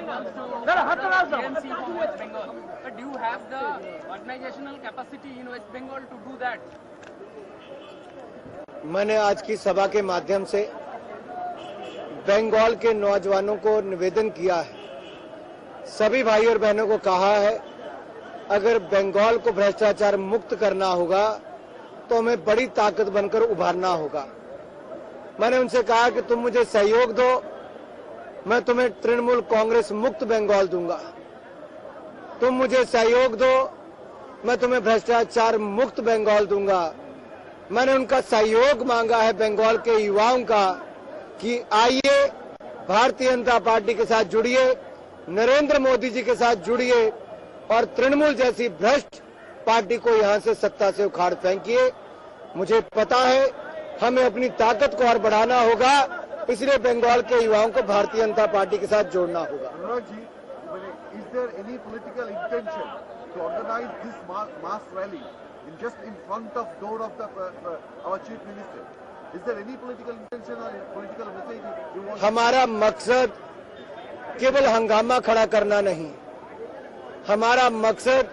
TMC from West Bengal. But do you have the organizational capacity in West Bengal to do that? मैंने आज की सभा के माध्यम से बंगाल के नौजवानों को निवेदन किया है, सभी भाई और बहनों को कहा है, अगर बंगाल को भ्रष्टाचार मुक्त करना होगा तो हमें बड़ी ताकत बनकर उभारना होगा। मैंने उनसे कहा कि तुम मुझे सहयोग दो, मैं तुम्हें तृणमूल कांग्रेस मुक्त बंगाल दूंगा। तुम मुझे सहयोग दो, मैं तुम्हें भ्रष्टाचार मुक्त बंगाल दूंगा। मैंने उनका सहयोग मांगा है बंगाल के युवाओं का कि आइए भारतीय जनता पार्टी के साथ जुड़िए, नरेंद्र मोदी जी के साथ जुड़िए और तृणमूल जैसी भ्रष्ट पार्टी को यहां से सत्ता से उखाड़ फेंकिए। मुझे पता है हमें अपनी ताकत को और बढ़ाना होगा, इसलिए बंगाल के युवाओं को भारतीय जनता पार्टी के साथ जोड़ना होगा। Anurag ji, is there any political intention to organize this mass rally just in front of door of our chief minister? Is there any political intention or political message you want? हमारा मकसद केवल हंगामा खड़ा करना नहीं, हमारा मकसद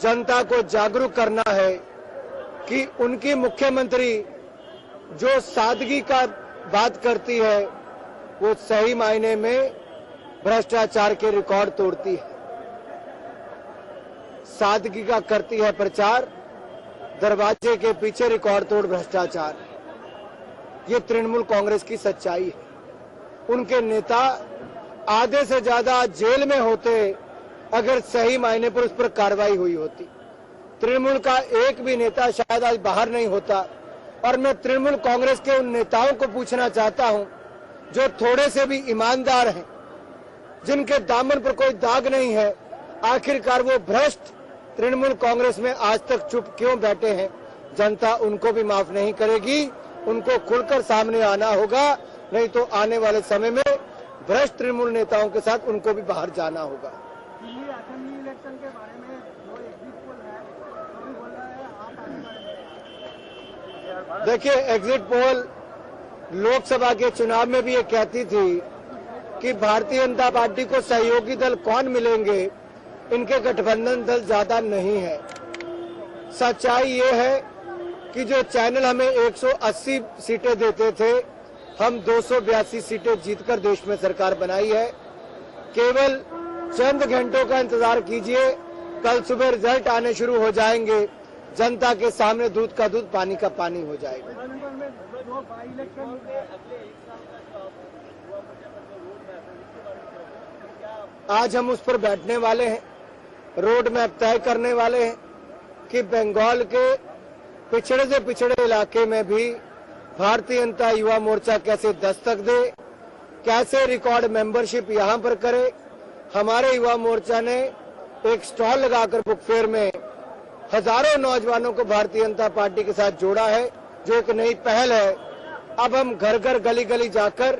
जनता को जागरूक करना है कि उनकी मुख्यमंत्री जो सादगी का बात करती है वो सही मायने में भ्रष्टाचार के रिकॉर्ड तोड़ती है। सादगी का करती है प्रचार, दरवाजे के पीछे रिकॉर्ड तोड़ भ्रष्टाचार। ये तृणमूल कांग्रेस की सच्चाई है। उनके नेता आधे से ज्यादा जेल में होते अगर सही मायने पर उस पर कार्रवाई हुई होती। तृणमूल का एक भी नेता शायद आज बाहर नहीं होता। और मैं तृणमूल कांग्रेस के उन नेताओं को पूछना चाहता हूं जो थोड़े से भी ईमानदार हैं, जिनके दामन पर कोई दाग नहीं है, आखिरकार वो भ्रष्ट तृणमूल कांग्रेस में आज तक चुप क्यों बैठे हैं? जनता उनको भी माफ नहीं करेगी, उनको खुलकर सामने आना होगा, नहीं तो आने वाले समय में भ्रष्ट तृणमूल नेताओं के साथ उनको भी बाहर जाना होगा। दिल्ली असेंबली इलेक्शन के बारे में जो एग्जिट पोल है, तो भी बोल रहा है आप आने वाले हैं। देखिए, एग्जिट पोल लोकसभा के चुनाव में भी ये कहती थी कि भारतीय जनता पार्टी को सहयोगी दल कौन मिलेंगे, इनके गठबंधन दल ज्यादा नहीं है। सच्चाई ये है कि जो चैनल हमें 180 सीटें देते थे, हम 282 सीटें जीतकर देश में सरकार बनाई है। केवल चंद घंटों का इंतजार कीजिए, कल सुबह रिजल्ट आने शुरू हो जाएंगे, जनता के सामने दूध का दूध पानी का पानी हो जाएगा। आज हम उस पर बैठने वाले हैं, रोड मैप तय करने वाले हैं कि बंगाल के पिछड़े से पिछड़े इलाके में भी भारतीय जनता युवा मोर्चा कैसे दस्तक दे, कैसे रिकॉर्ड मेंबरशिप यहां पर करे। हमारे युवा मोर्चा ने एक स्टॉल लगाकर बुक फेयर में हजारों नौजवानों को भारतीय जनता पार्टी के साथ जोड़ा है, जो एक नई पहल है। अब हम घर घर गली गली जाकर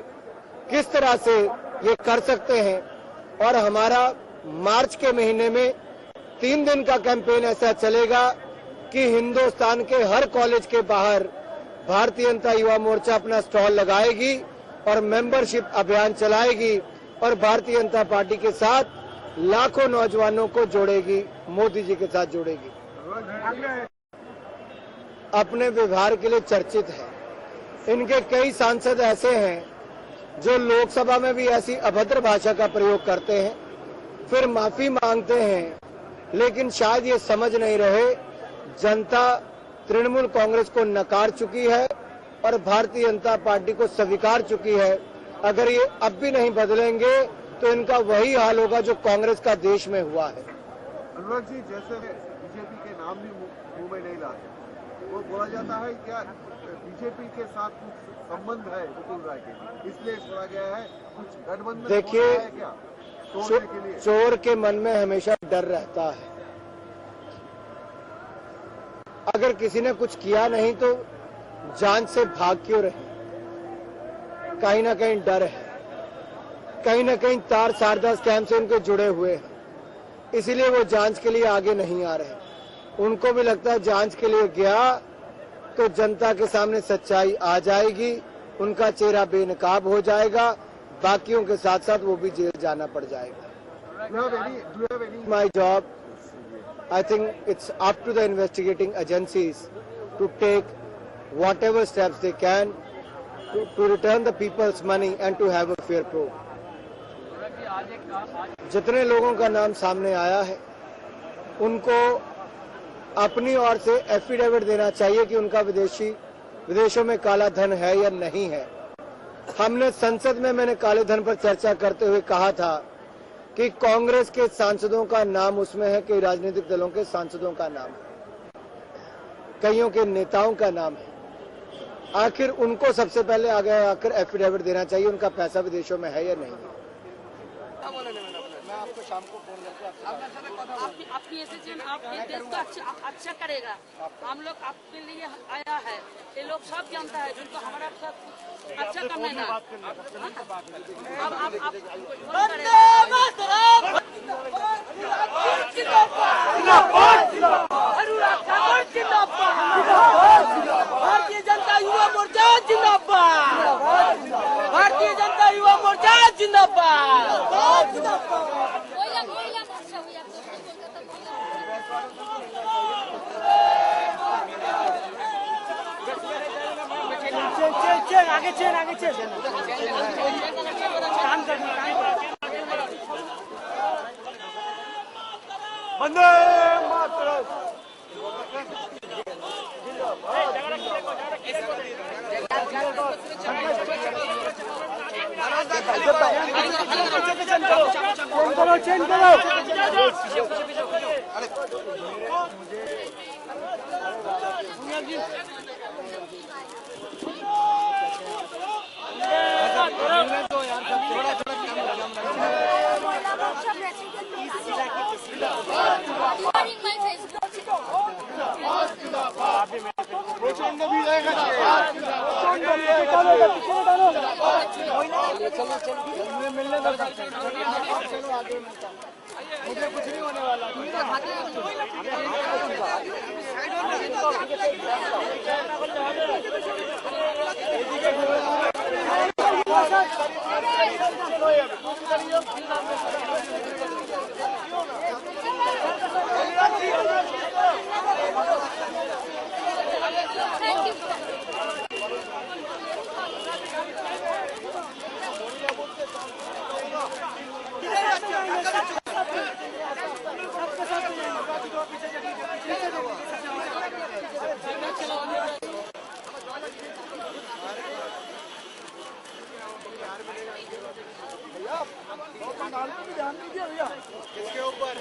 किस तरह से ये कर सकते हैं, और हमारा मार्च के महीने में 3 दिन का कैंपेन ऐसा चलेगा कि हिंदुस्तान के हर कॉलेज के बाहर भारतीय जनता युवा मोर्चा अपना स्टॉल लगाएगी और मेंबरशिप अभियान चलाएगी और भारतीय जनता पार्टी के साथ लाखों नौजवानों को जोड़ेगी, मोदी जी के साथ जोड़ेगी। अपने व्यवहार के लिए चर्चित है। इनके कई सांसद ऐसे हैं जो लोकसभा में भी ऐसी अभद्र भाषा का प्रयोग करते हैं, फिर माफी मांगते हैं, लेकिन शायद ये समझ नहीं रहे जनता तृणमूल कांग्रेस को नकार चुकी है और भारतीय जनता पार्टी को स्वीकार चुकी है। अगर ये अब भी नहीं बदलेंगे तो इनका वही हाल होगा जो कांग्रेस का देश में हुआ है। अनुराग जी, जैसे बीजेपी के नाम भी मुंह में नहीं लाते, वो बोला जाता है क्या बीजेपी के साथ कुछ संबंध है मुकुल राय के, इसलिए छोड़ा गया है, कुछ गठबंधन। देखिए, क्या चोर के मन में हमेशा डर रहता है। अगर किसी ने कुछ किया नहीं तो जांच से भाग क्यों रहे? कहीं ना कहीं डर है, कहीं ना कहीं तार शारदा स्कैम से उनके जुड़े हुए हैं, इसीलिए वो जांच के लिए आगे नहीं आ रहे। उनको भी लगता है जांच के लिए गया तो जनता के सामने सच्चाई आ जाएगी, उनका चेहरा बेनकाब हो जाएगा, बाकियों के साथ साथ वो भी जेल जाना पड़ जाएगा। Do you have any My job, I think it's up to the investigating agencies to take whatever steps they can to return the people's money and to have a fair probe. जितने लोगों का नाम सामने आया है उनको अपनी ओर से एफिडेविट देना चाहिए कि उनका विदेशों में काला धन है या नहीं है। हमने संसद में मैंने काले धन पर चर्चा करते हुए कहा था कि कांग्रेस के सांसदों का नाम उसमें है, कई राजनीतिक दलों के सांसदों का नाम है, कईयों के नेताओं का नाम है। आखिर उनको सबसे पहले आगे आकर एफिडेविट देना चाहिए उनका पैसा विदेशों में है या नहीं है। मैं आपको शाम को फोन करके आपकी एसोसिएशन आपके देश का अच्छा करेगा। हम लोग आपके लिए आया है, ये लोग सब जानता है जिनको हमारा सब अच्छा करना है ना। अब आप भारतीय जनता युवा मोर्चा जिंदाबाद, भारतीय जनता युवा मोर्चा जिंदाबाद। आगे चल काम करना वंदे मातरम। चेंज करो मिलने दो, चलो आगे मिलता, मुझे कुछ नहीं होने वाला। किसके ऊपर?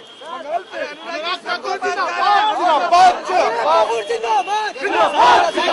जिंदाबाद।